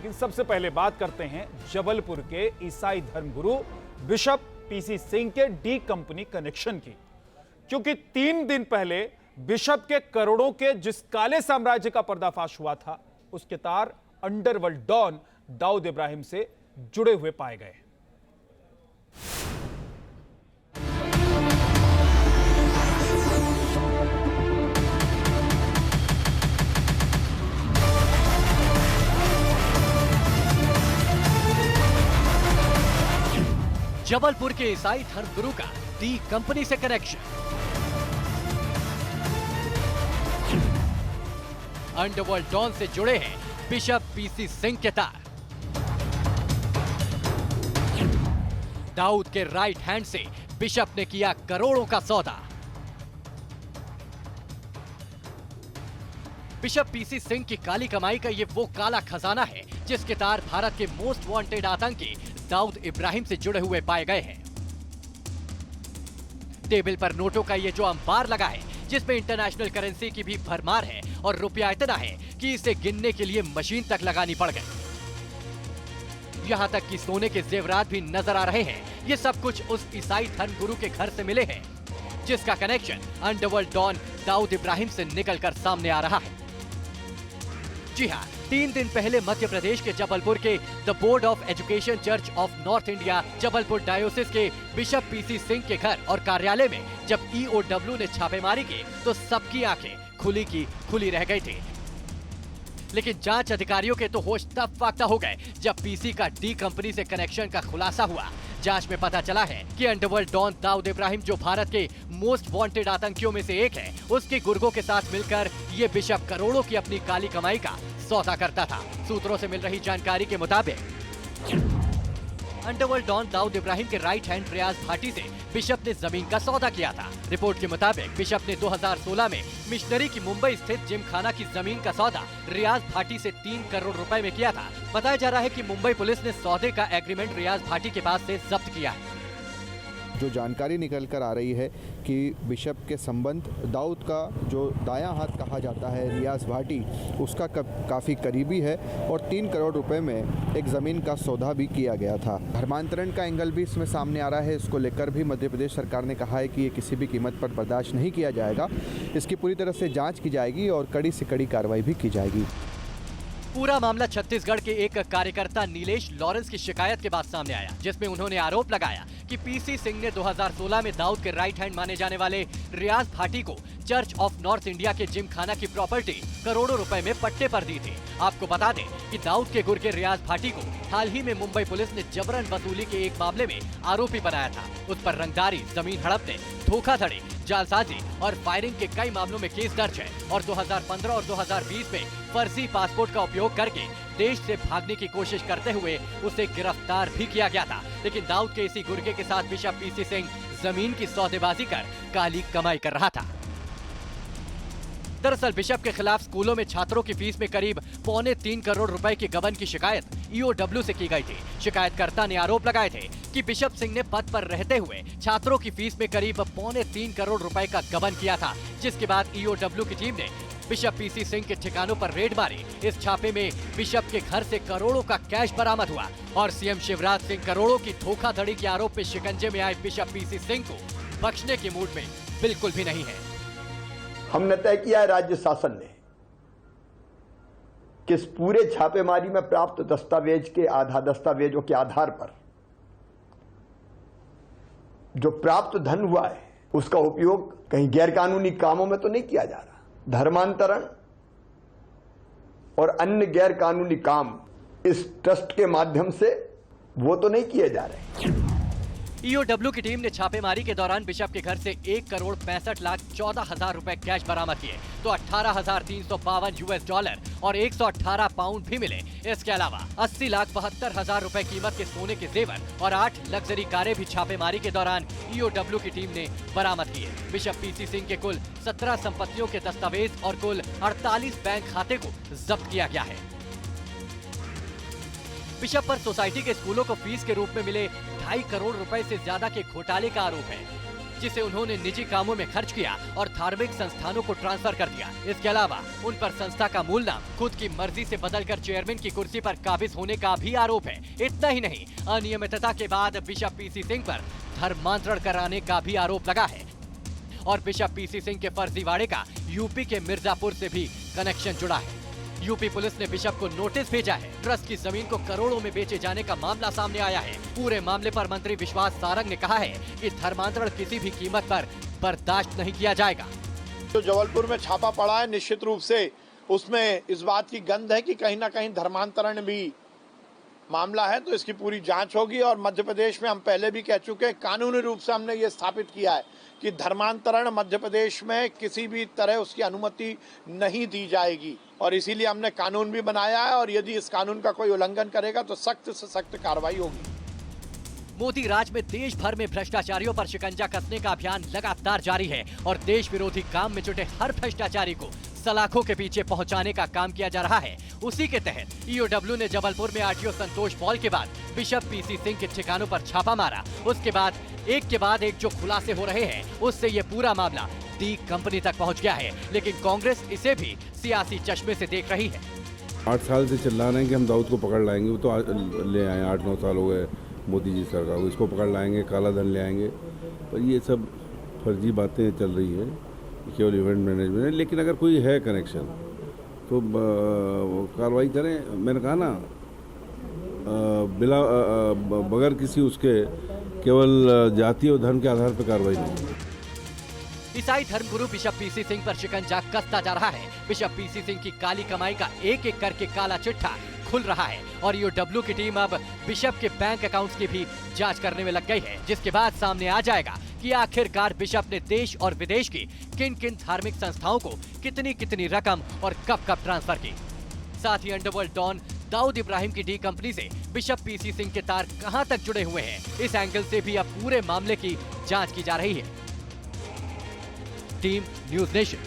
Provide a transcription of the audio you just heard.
लेकिन सबसे पहले बात करते हैं जबलपुर के ईसाई धर्मगुरु बिशप पीसी सिंह के डी कंपनी कनेक्शन की, क्योंकि 3 दिन पहले बिशप के करोड़ों के जिस काले साम्राज्य का पर्दाफाश हुआ था, उसके तार अंडरवर्ल्ड डॉन दाऊद इब्राहिम से जुड़े हुए पाए गए। जबलपुर के ईसाई धर्मगुरु का डी कंपनी से कनेक्शन। अंडरवर्ल्ड डॉन से जुड़े हैं बिशप पीसी सिंह के तार। दाऊद के राइट हैंड से बिशप ने किया करोड़ों का सौदा। बिशप पीसी सिंह की काली कमाई का ये वो काला खजाना है जिसके तार भारत के मोस्ट वांटेड आतंकी दाऊद इब्राहिम से जुड़े हुए पाए गए हैं। टेबल पर नोटों का ये जो अंबार लगा है, जिसमें इंटरनेशनल करेंसी की भी भरमार है और रुपया इतना है कि इसे गिनने के लिए मशीन तक लगानी पड़ गई। यहां तक कि सोने के जेवरात भी नजर आ रहे हैं। ये सब कुछ उस ईसाई धर्मगुरु के घर से मिले हैं, जिसका connection underworld don Dawood Ibrahim से निकलकर सामने आ रहा है। जी हां, 3 दिन पहले मध्य प्रदेश के जबलपुर के the board of education church of north India Jabalpur डायोसिस के बिशप पीसी सिंह के घर और कार्यालय में जब EOW ने छापेमारी की तो सबकी आंखें खुली की खुली रह गई थी। लेकिन जांच अधिकारियों के तो होश तब फाख्ता हो गए जब पीसी का डी कंपनी से कनेक्शन का खुलासा हुआ। जांच में पता चला है कि अंडरवर्ल्ड डॉन दाऊद इब्राहिम, जो भारत के मोस्ट वांटेड आतंकियों में से एक है, उसके गुर्गों के साथ मिलकर ये बिशप करोड़ों की अपनी काली कमाई का सौदा करता था। सूत्रों से मिल रही जानकारी के मुताबिक अंडरवर्ल्ड डॉन दाऊद इब्राहिम के राइट हैंड रियाज भाटी से बिशप ने जमीन का सौदा किया था। रिपोर्ट के मुताबिक बिशप ने 2016 में मिशनरी की मुंबई स्थित जिमखाना की जमीन का सौदा रियाज भाटी से 3 करोड़ रुपए में किया था। बताया जा रहा है कि मुंबई पुलिस ने सौदे का एग्रीमेंट रियाज भाटी के पास से जब्त किया है। जो जानकारी निकल कर आ रही है कि बिशप के संबंध दाऊद का जो दायां हाथ कहा जाता है रियाज भाटी, उसका काफ़ी करीबी है और 3 करोड़ रुपए में एक ज़मीन का सौदा भी किया गया था। धर्मांतरण का एंगल भी इसमें सामने आ रहा है। इसको लेकर भी मध्य प्रदेश सरकार ने कहा है कि ये किसी भी कीमत पर बर्दाश्त नहीं किया जाएगा। इसकी पूरी तरह से जाँच की जाएगी और कड़ी से कड़ी कार्रवाई भी की जाएगी। पूरा मामला छत्तीसगढ़ के एक कार्यकर्ता नीलेश लॉरेंस की शिकायत के बाद सामने आया, जिसमें उन्होंने आरोप लगाया कि पीसी सिंह ने 2016 में दाऊद के राइट हैंड माने जाने वाले रियाज भाटी को चर्च ऑफ नॉर्थ इंडिया के जिमखाना की प्रॉपर्टी करोड़ों रुपए में पट्टे पर दी थी। आपको बता दें कि दाऊद के गुर्गे रियाज भाटी को हाल ही में मुंबई पुलिस ने जबरन वसूली के एक मामले में आरोपी बनाया था। उस पर रंगदारी, जमीन हड़पने, धोखाधड़ी, जालसाजी और फायरिंग के कई मामलों में केस दर्ज है और 2015 और 2020 में फर्जी पासपोर्ट का उपयोग करके देश से भागने की कोशिश करते हुए उसे गिरफ्तार भी किया गया था। लेकिन दाऊद के इसी गुर्गे के साथ बिशप पीसी सिंह जमीन की सौदेबाजी कर काली कमाई कर रहा था। दरअसल बिशप के खिलाफ स्कूलों में छात्रों की फीस में करीब 2.25 करोड़ रुपए की गबन की शिकायत EOW से की गई थी। शिकायतकर्ता ने आरोप लगाए थे कि बिशप सिंह ने पद पर रहते हुए छात्रों की फीस में करीब 2.25 करोड़ रुपए का गबन किया था, जिसके बाद EOW की टीम ने बिशप पीसी सिंह के ठिकानों पर रेड मारी। इस छापे में बिशप के घर से करोड़ों का कैश बरामद हुआ और सीएम शिवराज सिंह करोड़ों की धोखाधड़ी के आरोप में शिकंजे में आए बिशप पीसी सिंह को बख्शने के मूड में बिल्कुल भी नहीं है। हमने तय किया है राज्य शासन ने कि इस पूरे छापेमारी में प्राप्त दस्तावेजों के आधार पर जो प्राप्त धन हुआ है उसका उपयोग कहीं गैरकानूनी कामों में तो नहीं किया जा रहा। धर्मांतरण और अन्य गैरकानूनी काम इस ट्रस्ट के माध्यम से वो तो नहीं किए जा रहे। EOW की टीम ने छापेमारी के दौरान बिशप के घर से 1,65,14,000 रुपए कैश बरामद किए तो 18,352 US$ और 118 पाउंड भी मिले। इसके अलावा 80,72,000 रुपए कीमत के सोने के जेवर और 8 लग्जरी कारें भी छापेमारी के दौरान EOW की टीम ने बरामद किए। बिशप पीसी सिंह के कुल 17 संपत्तियों के दस्तावेज और कुल 48 बैंक खाते को जब्त किया गया है। बिशप पर सोसाइटी के स्कूलों को फीस के रूप में मिले 2.5 करोड़ रुपए से ज्यादा के घोटाले का आरोप है। जिसे उन्होंने निजी कामों में खर्च किया और धार्मिक संस्थानों को ट्रांसफर कर दिया। इसके अलावा उन पर संस्था का मूल नाम खुद की मर्जी से बदलकर चेयरमैन की कुर्सी पर काबिज होने का भी आरोप है। इतना ही नहीं, अनियमितता के बाद बिशप पीसी सिंह पर धर्मांतरण कराने का भी आरोप लगा है और बिशप पीसी सिंह के फर्जीवाड़े का यूपी के मिर्जापुर से भी कनेक्शन जुड़ा है। यूपी पुलिस ने बिशप को नोटिस भेजा है। ट्रस्ट की जमीन को करोड़ों में बेचे जाने का मामला सामने आया है। पूरे मामले पर मंत्री विश्वास सारंग ने कहा है कि धर्मांतरण किसी भी कीमत पर बर्दाश्त नहीं किया जाएगा। जो जबलपुर में छापा पड़ा है, निश्चित रूप से उसमें इस बात की गंध है कि कहीं ना कहीं धर्मांतरण भी मामला है, तो इसकी पूरी जांच होगी। और मध्य प्रदेश में हम पहले भी कह चुके हैं, कानूनी रूप से हमने ये स्थापित किया है कि धर्मांतरण मध्य प्रदेश में किसी भी तरह उसकी अनुमति नहीं दी जाएगी और इसीलिए हमने कानून भी बनाया है और यदि इस कानून का कोई उल्लंघन करेगा तो सख्त से सख्त कार्रवाई होगी। मोदी राज में देश भर में भ्रष्टाचारियों पर शिकंजा कसने का अभियान लगातार जारी है और देश विरोधी काम में जुटे हर भ्रष्टाचारी को सलाखों के पीछे पहुंचाने का काम किया जा रहा है। उसी के तहत ईओडब्ल्यू ने जबलपुर में आरटीओ संतोष पॉल के बाद बिशप पीसी सिंह के ठिकानों पर छापा मारा। उसके बाद एक जो खुलासे हो रहे हैं, उससे ये पूरा मामला डी कंपनी तक पहुंच गया है। लेकिन कांग्रेस इसे भी सियासी चश्मे से देख रही है। 8 साल से चिल्ला रहे हैं कि हम दाऊद को पकड़ लाएंगे, वो तो ले आए। 8-9 साल हो गए मोदी जी सरकार को, इसको पकड़ लाएंगे, काला धन ले आएंगे, पर ये सब फर्जी बातें चल रही है, केवल इवेंट मैनेजमेंट है। लेकिन अगर कोई है कनेक्शन तो कार्रवाई करें। मैंने कहा ना, बगैर किसी उसके केवल जाति और धर्म के आधार पर कार्रवाई नहीं। ईसाई धर्मगुरु बिशप पीसी सिंह पर शिकंजा कसता जा रहा है। बिशप पीसी सिंह की काली कमाई का एक एक करके काला चिट्ठा खुल रहा है और ईओडब्ल्यू की टीम अब बिशप के बैंक अकाउंट्स की भी जांच करने में लग गई है, जिसके बाद सामने आ जाएगा कि आखिरकार बिशप ने देश और विदेश की किन किन धार्मिक संस्थाओं को कितनी कितनी रकम और कब कब ट्रांसफर की। साथ ही अंडरवर्ल्ड डॉन दाऊद इब्राहिम की डी कंपनी से बिशप पीसी सिंह के तार कहां तक जुड़े हुए हैं, इस एंगल से भी अब पूरे मामले की जांच की जा रही है। Team news nation.